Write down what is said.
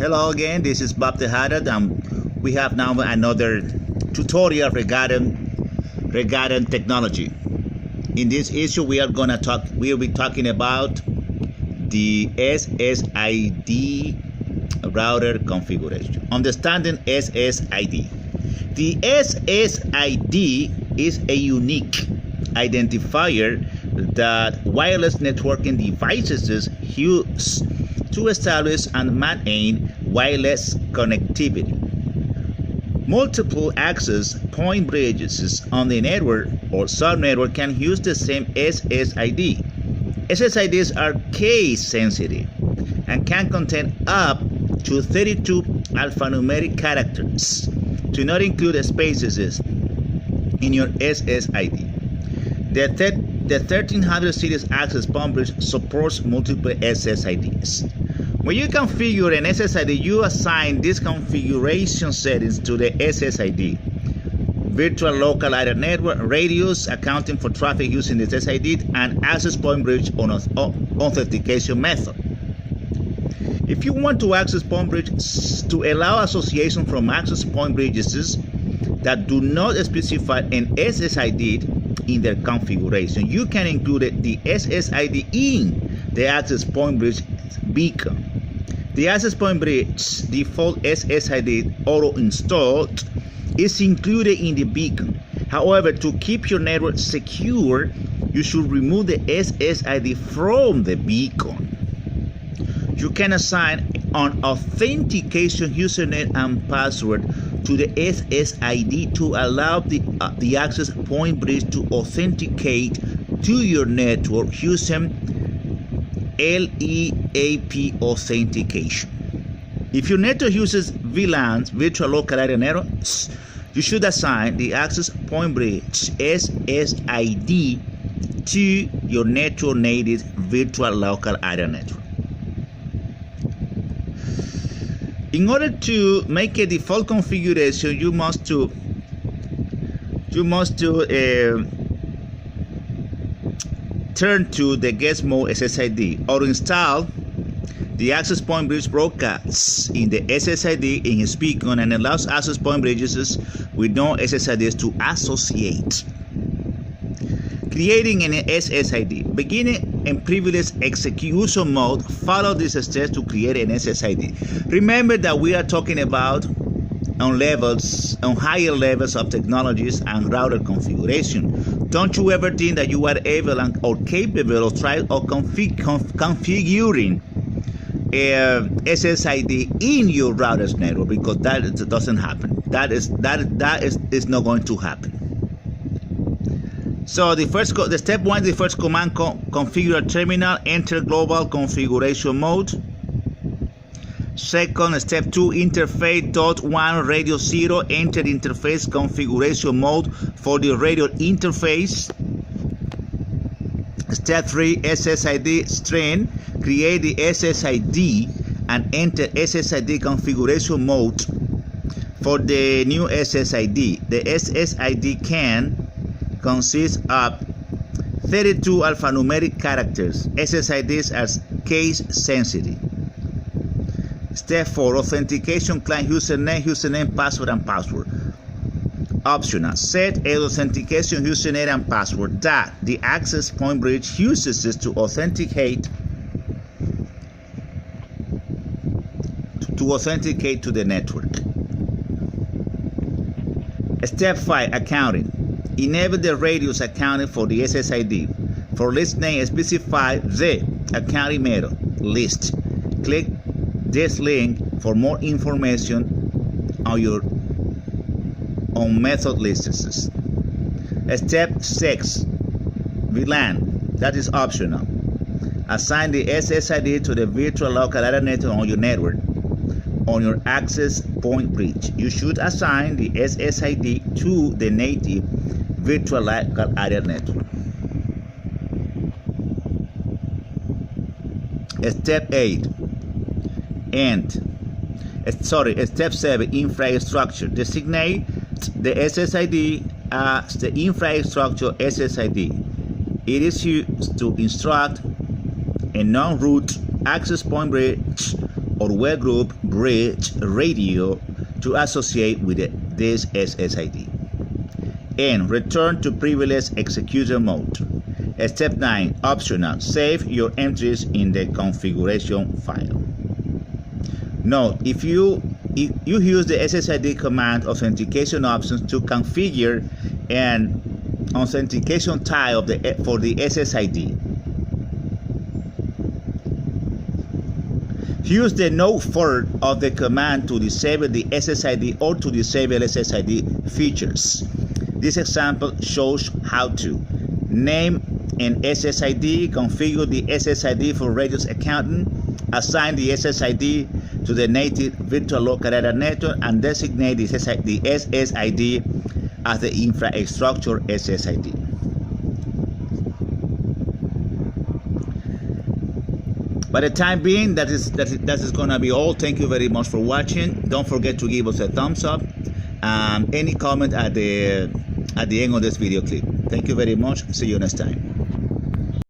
Hello again, this is Bob Tejada, and we have now another tutorial regarding technology. In this issue, we'll be talking about the SSID router configuration. Understanding SSID. The SSID is a unique identifier that wireless networking devices use to establish and maintain wireless connectivity. Multiple access point bridges on the network or subnetwork can use the same SSID. SSIDs are case sensitive and can contain up to 32 alphanumeric characters, to not include spaces in your SSID. The 1300 series access point bridge supports multiple SSIDs. When you configure an SSID, you assign these configuration settings to the SSID. Virtual local area network, radius, accounting for traffic using the SSID, and access point bridge on authentication method. If you want to access point bridges to allow association from access point bridges that do not specify an SSID in their configuration, you can include the SSID in the access point bridge beacon. The access point bridge default SSID auto-installed is included in the beacon. However, to keep your network secure, you should remove the SSID from the beacon. You can assign an authentication username and password to the SSID to allow the access point bridge to authenticate to your network using LEAP authentication. If your network uses VLANs, virtual local area networks, you should assign the access point bridge SSID to your network native virtual local area network. In order to make a default configuration, you must turn to the guest mode SSID or install the access point bridge broadcasts in the SSID in its beacon and allows access point bridges with no SSIDs to associate. Creating an SSID. Beginning in privileged execution mode, follow these steps to create an SSID. Remember that we are talking about on higher levels of technologies and router configuration. Don't you ever think that you are able or capable of configuring SSID in your router's network, because that doesn't happen. That is not going to happen. So the step one, the first command, configure a terminal, enter global configuration mode. Second, step 2, interface .1 radio 0, enter interface configuration mode for the radio interface. Step 3, SSID string, create the SSID and enter SSID configuration mode for the new SSID. The SSID can consist of 32 alphanumeric characters. SSIDs are case sensitive. Step 4, authentication client username, password, and password. Optional. Set a authentication username and password that the access point bridge uses to authenticate to the network. Step 5, accounting. Enable the radius accounting for the SSID. For list name, specify the accounting method list. Click this link for more information on method lists. Step 6, VLAN. That is optional. Assign the SSID to the virtual local area network on your network on your access point bridge. You should assign the SSID to the native virtual local area network. Step 8, Step 7, infrastructure. Designate the SSID as the infrastructure SSID. It is used to instruct a non-root access point bridge or workgroup bridge radio to associate with this SSID. And return to privileged execution mode. Step 9, optional, save your entries in the configuration file. Note, if you use the SSID command authentication options to configure an authentication type for the SSID. Use the note for of the command to disable the SSID or to disable SSID features. This example shows how to name an SSID, configure the SSID for Radius accountant, assign the SSID to the native virtual local area network, and designate the SSID as the infrastructure SSID. By the time being, that is going to be all. Thank you very much for watching. Don't forget to give us a thumbs up. Any comment at the end of this video clip. Thank you very much. See you next time.